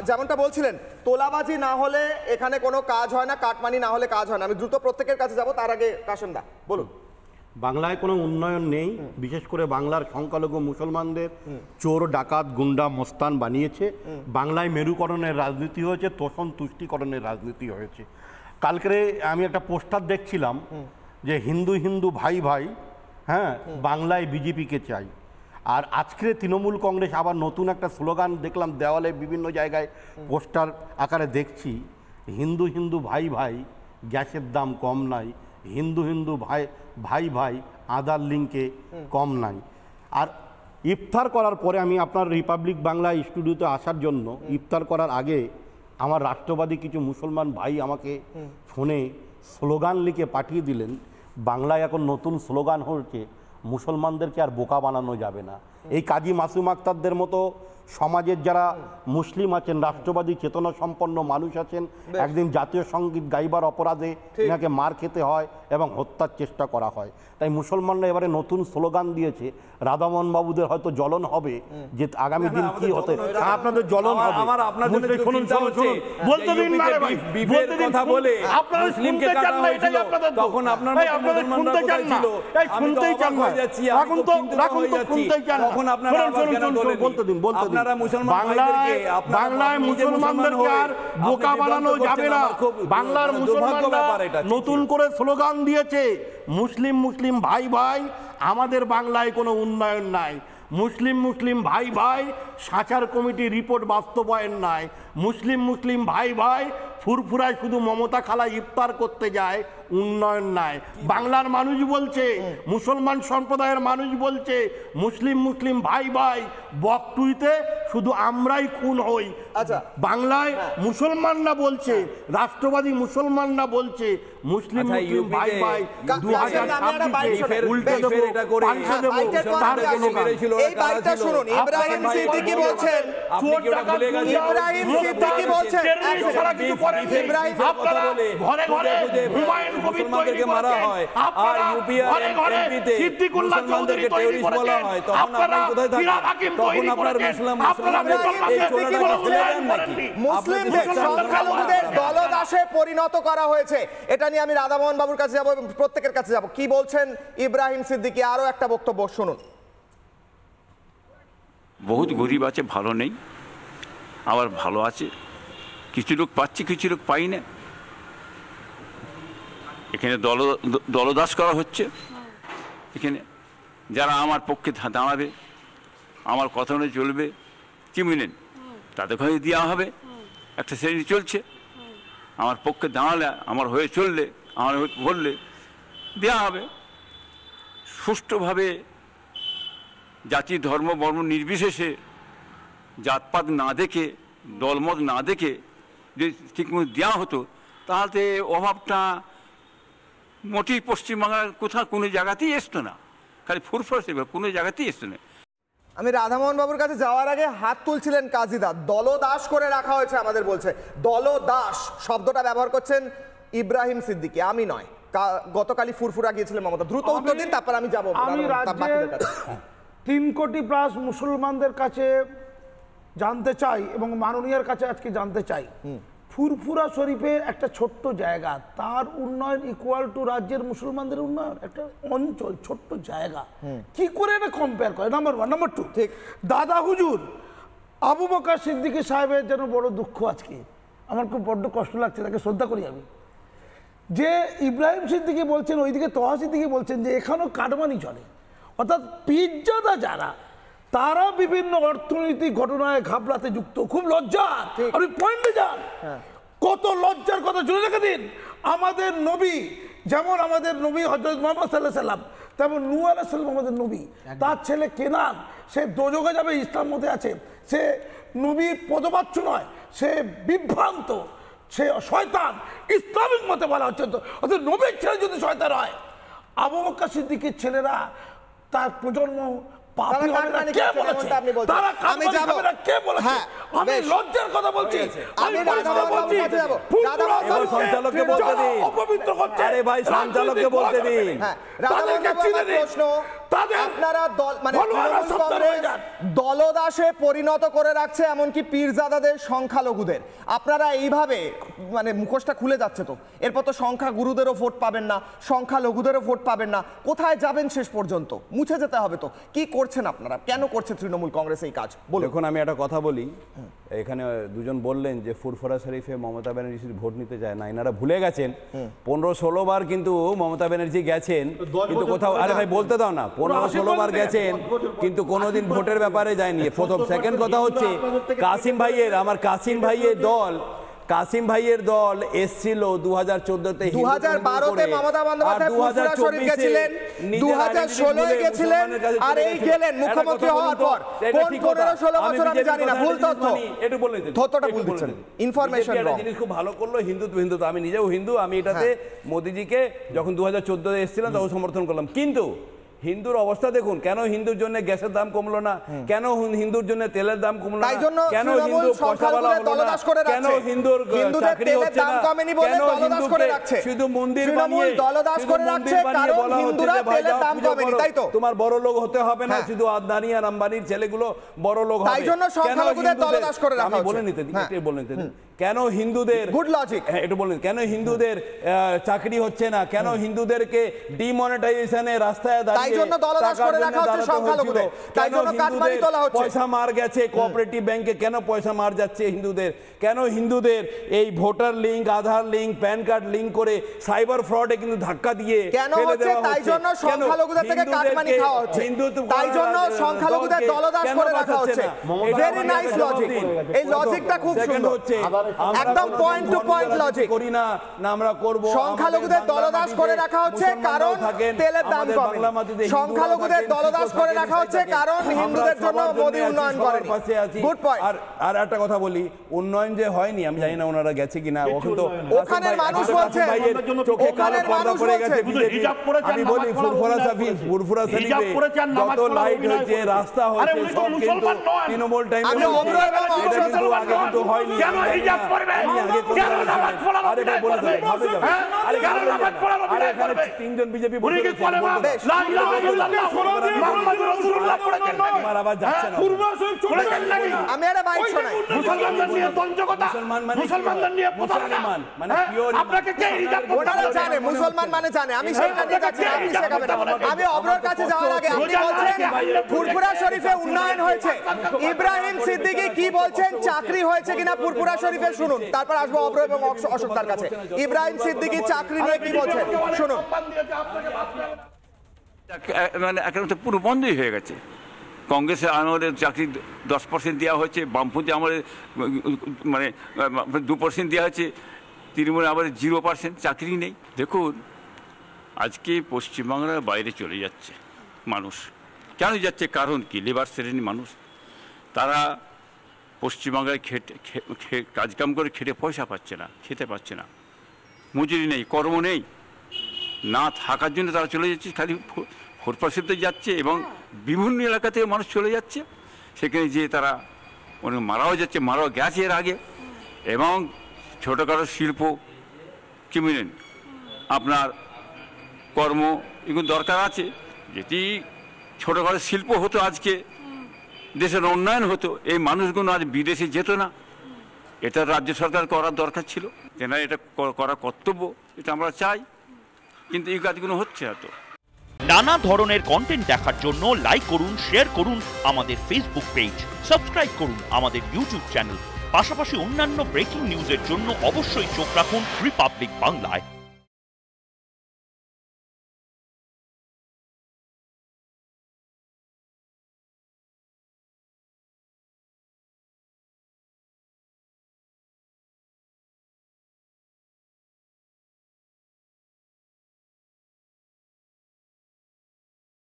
যেমনটা বলছিলেন তোলাবাজি না হলে এখানে কোনো কাজ হয় না, কাটমানি না হলে কাজ হয় না। আমি দ্রুত প্রত্যেকের কাছে যাব, তার আগে কাশেম দা বলুন। বাংলায় কোনো উন্নয়ন নেই, বিশেষ করে বাংলার সংখ্যালঘু মুসলমানদের চোর ডাকাত গুন্ডা মস্তান বানিয়েছে। বাংলায় মেরুকরণের রাজনীতি হয়েছে, তোষণ তুষ্টিকরণের রাজনীতি হয়েছে। কালকে আমি একটা পোস্টার দেখছিলাম যে হিন্দু হিন্দু ভাই ভাই, হ্যাঁ, বাংলায় বিজেপিকে চাই। আর আজকে তৃণমূল কংগ্রেস আবার নতুন একটা স্লোগান দেখলাম, দেওয়ালে বিভিন্ন জায়গায় পোস্টার আকারে দেখছি, হিন্দু হিন্দু ভাই ভাই গ্যাসের দাম কম নাই, হিন্দু হিন্দু ভাই ভাই ভাই আধার লিঙ্কে কম নাই। আর ইফতার করার পরে আমি আপনার রিপাবলিক বাংলা স্টুডিওতে আসার জন্য ইফতার করার আগে আমার রাষ্ট্রবাদী কিছু মুসলমান ভাই আমাকে ফোনে স্লোগান লিখে পাঠিয়ে দিলেন। বাংলায় এখন নতুন স্লোগান হচ্ছে, মুসলমানদেরকে আর বোকা বানানো যাবে না। এই কাজী মাসুম আক্তারদের মতো সমাজের যারা মুসলিম আছেন, রাষ্ট্রবাদী চেতনা সম্পন্ন মানুষ আছেন, একদিন জাতীয় সঙ্গীত গাইবার অপরাধে এনাকে মার খেতে হয় এবং হত্যার চেষ্টা করা হয়। তাই মুসলমানরা এবারে নতুন স্লোগান দিয়েছে, রাধামোহন বাবুদের হয়তো জ্বলন হবে যে আগামী দিন কি হতে, আপনাদের জ্বলন হবে। বলতে দিন না রে ভাই, বলতে কথা বলে আপনারা শুনতে চান না, এটাই আপনাদের তখন আপনাদের শুনতে চান না, এই শুনতেই চান না, রাখুন তো শুনতেই চান না, তখন আপনারা বলতে দিন, বলতে দিন। বাংলায় মুসলমানদেরকে আর বোকা বানানো যাবে না। বাংলার মুসলমানরা নতুন করে স্লোগান দিয়েছে, মুসলিম মুসলিম ভাই ভাই, আমাদের বাংলায় কোনো উন্নয়ন নাই। মুসলিম মুসলিম ভাই ভাই, সাচার কমিটি রিপোর্ট বাস্তবায়ন নাই। মুসলিম মুসলিম ভাই ভাই, ফুরফুরায় শুধু মমতা খালা ইফতার করতে যায়, উন্নয়ন নাই। বাংলার মানুষ বলছে, মুসলমান সম্প্রদায়ের মানুষ বলছে, মুসলিম মুসলিম ভাই ভাই বকটুইতে শুধু আমরাই খুন হই। আচ্ছা, বাংলায় মুসলমানরা বলছে, রাষ্ট্রবাদী মুসলমানরা বলছে, মুসলিম মুসলিম ভাই ভাই 2026 উল্টে দেবো, পাল্টে দেবো। তার কোনো এই বাইকটা শুনুন, ইব্রাহিম সিদ্দিকী বলছেন, ইব্রাহিম সিদ্দিকী বলছেন, ইব্রাহিম ঘরে ঘরে হুমায়ুন কবির তৈরি মারা হয়, আর ইউপিআর এমপিতে সিদ্দিকুল্লাহ চৌধুরী তৈরি বলা হয়, তখন আপনারা কোথায় থাকেন? তখন আপনারা মুসলিমদের সংখ্যালঘুদের দলদাসে পরিণত করা হয়েছে। এটা নিয়ে আমি রাধামোহন বাবুর কাছে যাব এবং প্রত্যেকের কাছে যাব। কি বলছেন ইব্রাহিম সিদ্দিকী? আরো একটা বক্তব্য শুনুন। বহুত গরিব আছে, ভালো নেই, আবার ভালো আছে, কিছু লোক পাচ্ছি, কিছু লোক পাই না। এখানে দলদাস করা হচ্ছে। এখানে যারা আমার পক্ষে দাঁড়াবে, আমার কথা অনুযায়ী চলবে, চিমিনেন তাদের ঘরে দেওয়া হবে। একটা শ্রেণী চলছে, আমার পক্ষে দাঁড়ালে, আমার হয়ে চললে, আমার হয়ে বললে দেওয়া হবে। সুষ্ঠুভাবে জাতি ধর্ম বর্ণ নির্বিশেষে, জাতপাত না দেখে, দলমত না দেখে যদি ঠিকমতো দেওয়া হতো, তাহলে অভাবটা মোটেই পশ্চিমবাংলার কোথাও কোনো জায়গাতেই আসতো না। খালি ফুরফুরা সেবা কোনো জায়গাতেই আসতো না। আমি রাধামোহন বাবুর কাছে যাওয়ার আগে হাত তুলছিলেন কাজীদা, দলদাস করে রাখা হয়েছে আমাদের বলছে। দলদাস শব্দটা ব্যবহার করছেন ইব্রাহিম সিদ্দিকী, আমি নয়। গতকালই ফুরফুরা গিয়েছিলেন মমতা। দ্রুত উত্তর দিন, তারপর আমি যাবো। আমি রাজ্যের 3 কোটি প্লাস মুসলমানদের কাছে জানতে চাই এবং মাননীয়ের কাছে আজকে জানতে চাই, ফুরফুরা শরীফের একটা ছোট্ট জায়গা, তার উন্নয়ন ইকুয়াল টু রাজ্যের মুসলমানদের উন্নয়ন? একটা অঞ্চল, ছোট্ট জায়গা, কি করে এটা কম্পেয়ার করে? নাম্বার 1। নাম্বার 2, ঠিক দাদা হুজুর আবু বকর সিদ্দিকী সাহেবের যেন বড় দুঃখ আজকে, আমার খুব বড্ড কষ্ট লাগছে, তাকে শ্রদ্ধা করি আমি, যে ইব্রাহিম সিদ্দিকী বলছেন, ওইদিকে তহা সিদ্দিকী বলছেন যে এখানেও কাটমানি চলে, অর্থাৎ পিজ্জাদা যারা, তারা বিভিন্ন অর্থনৈতিক ঘটনায় ঘাবড়াতে যুক্ত। খুব লজ্জা। আপনি পয়েন্টে যান, কত লজ্জার কথা জুড়ে রেখে দিন। আমাদের নবী, যেমন আমাদের নবী হযরত মুহাম্মদ সাল্লাল্লাহু আলাইহি সাল্লাম, তেমন নূহ আলাইহিস সালাম আমাদের নবী। তার ছেলে কেনান, সে দোজখে যাবে, ইসলাম মতে আছে, সে নবীর পদবাচ্য নয়, সে বিভ্রান্ত, সে শয়তান, ইসলামিক মতে বলা হচ্ছে। অর্থাৎ নবীর ছেলে যদি শয়তান হয়, আবু বকর সিদ্দিকীর ছেলেরা, তার প্রজন্ম পাপী হবে না, কে বলেছে? তারা আমি যাব, কে বলেছে? আমি লজ্জার কথা বলছি। আমি রাধামোহন কাছে যাব। এবার সঞ্চালককে বলতে দিন, অপবিত্র করছে। আরে ভাই, সঞ্চালককে বলতে দিন। রাধামোহন প্রশ্ন, আপনারা মানে দলদাসে পরিণত করে রাখছে, এমনকি পীরজাদাদের সংখ্যালঘুদের। আপনারা এইভাবে মানে মুখোশটা খুলে যাচ্ছে তো, এরপর তো সংখ্যা গুরুদেরও ভোট পাবেন না, সংখ্যালঘুদেরও ভোট পাবেন না, কোথায় যাবেন শেষ পর্যন্ত? মুছে যেতে হবে তো। কি করছেন আপনারা, কেন করছে তৃণমূল কংগ্রেস এই কাজ? দেখুন, আমি একটা কথা বলি, এখানে দুজন বললেন যে ফুরফুরা শরীফে মমতা ব্যানার্জি ভোট নিতে যায় না, এনারা ভুলে গেছেন 15-16 বার কিন্তু মমতা ব্যানার্জি গেছেন, কিন্তু কোথাও, আরে ভাই বলতে দাও না, 15-16 বার গেছেন কিন্তু কোনোদিন ভোটের ব্যাপারে যায়নি। প্রথম। সেকেন্ড কথা হচ্ছে কাসিম ভাইয়ের দল এসছিল 2014-তে, 2012-তে মমতা বন্দ্যোপাধ্যায় ফুরফুরা শরীফ গেছিলেন, 2016-এ গেছিলেন, আর এই গেলেন মুখ্যমন্ত্রী হওয়ার পর। কোন 15-16 বছর আমি জানি না, ভুল তথ্য, একটু বলে দিন, তথ্যটা ভুল দিচ্ছেন, ইনফরমেশন রং। জিনিস খুব ভালো করলো, হিন্দু তো আমি নিজেও হিন্দু, আমি এটাতে মোদিজিকে যখন 2014-তে এসেছিলাম তখন সমর্থন করলাম। কিন্তু হিন্দুর অবস্থা দেখুন, কেন হিন্দুর জন্য গ্যাসের দাম কমলো না, কেন হিন্দুর জন্য তেলের দাম কমলো না, কেন হিন্দু পয়সাওয়ালা হলো না, কেন হিন্দুর চাকরি হচ্ছে না, কেন হিন্দুকে শুধু মন্দির বানিয়ে বলা হচ্ছে যে ভাই তোমার বড় লোক হতে হবে না, শুধু আদানি আর আম্বানির ছেলেগুলো বড় লোক হবে, আমি বলে নিতে দিন, কেন হিন্দুদের গুড লজিক, হ্যাঁ একটু বলেন, কেন হিন্দুদের চাকরি হচ্ছে না, কেন হিন্দুদেরকে ডিমনিটাইজেশনে রাস্তায় দাঁড়িয়ে পয়সা মার গেছে, কোঅপারেটিভ ব্যাংকে কেন পয়সা মার যাচ্ছে হিন্দুদের, কেন হিন্দুদের এই ভোটার লিঙ্ক, আধার লিঙ্ক, প্যান কার্ড লিঙ্ক করে সাইবার ফ্রডে কিন্তু ধাক্কা দিয়ে কেন হচ্ছে, তাই জন্য সংখ্যালঘুদের থেকে কাটমানি খাওয়া হচ্ছে, তাই জন্য সংখ্যালঘুদের দলদাস করে রাখা হচ্ছে। ভেরি নাইস লজিক, এই লজিকটা খুব সুন্দর, একদম পয়েন্ট টু পয়েন্ট লজিক। করি না আমরা করব, সংখ্যালঘুদের দলদাস করে রাখা হচ্ছে কারণ তেলের দাম কমে, সংখ্যালঘুদের দলদাস করে রাখা হচ্ছে কারণ হিন্দুদের জন্য মোদি উন্নয়ন করেনি। Good point. আর একটা কথা বলি, উন্নয়ন যে হয়নি আমি জানি না ওনারা গেছে কিনা, ওখানের মানুষ বলছে, ওখানের মানুষ বলছে, আমি বলি ফুরফুরা শরীফে যত লাইট হয়েছে, রাস্তা হয়েছে, সব কিন্তু তৃণমূল টাইমে আগে কিন্তু হয়নি। তিনজন বিজেপি আমি একটা বাইক শোনাই, মুসলমানদের নিয়ে তঞ্চকতা, মুসলমানদের নিয়ে প্রতারণা, আপনাকে কে হিজাব ওনারা জানে, মুসলমান মানে জানে, আমি সেটা নিয়ে যাচ্ছি না, আপনি শেখাবেন না। আমি অবরোর কাছে যাওয়ার আগে আপনি বলছেন ফুরফুরা শরীফে উন্নয়ন হয়েছে, ইব্রাহিম সিদ্দিকী কি বলছেন, চাকরি হয়েছে কিনা ফুরফুরা শরীফে শুনুন, তারপর আসবো অব্র এবং অশোকদার কাছে। ইব্রাহিম সিদ্দিকী চাকরি নিয়ে কি বলছেন শুনুন। মানে একটা পুরো বন্ধই হয়ে গেছে। কংগ্রেসের আমলে চাকরি 10% দেওয়া হয়েছে, বামপন্থী আমলে মানে 2% দেওয়া হয়েছে, তৃণমূল আমলে 0% চাকরি নেই। দেখুন আজকে পশ্চিমবাংলার বাইরে চলে যাচ্ছে মানুষ, কেন যাচ্ছে কারণ কি, লেবার শ্রেণীর মানুষ, তারা পশ্চিমবাংলায় কাজকাম করে খেটে পয়সা পাচ্ছে না, খেতে পাচ্ছে না, মজুরি নেই, কর্ম নেই, না থাকার জন্য তারা চলে যাচ্ছে, খালি ফুরফুরাতে যাচ্ছে এবং বিভিন্ন এলাকা থেকে মানুষ চলে যাচ্ছে, সেখানে যেয়ে তারা অনেক মারাও যাচ্ছে, মারাও গেছে এর আগে। এবং ছোটোখাটো শিল্প কি বলেন আপনার কর্ম এগুলো দরকার আছে, যেটি ছোটোখাটো শিল্প হতো আজকে দেশের উন্নয়ন হতো, এই মানুষগুলো আজ বিদেশে যেত না, এটা রাজ্য সরকার করার দরকার ছিল, যেন এটা করা কর্তব্য, এটা আমরা চাই, কিন্তু এই কাজগুলো হচ্ছে এত। নানা ধরনের কন্টেন্ট দেখার জন্য লাইক করুন, শেয়ার করুন আমাদের ফেসবুক পেজ, সাবস্ক্রাইব করুন আমাদের ইউটিউব চ্যানেল, পাশাপাশি অন্যান্য ব্রেকিং নিউজের জন্য অবশ্যই চোখ রাখুন রিপাবলিক বাংলায়।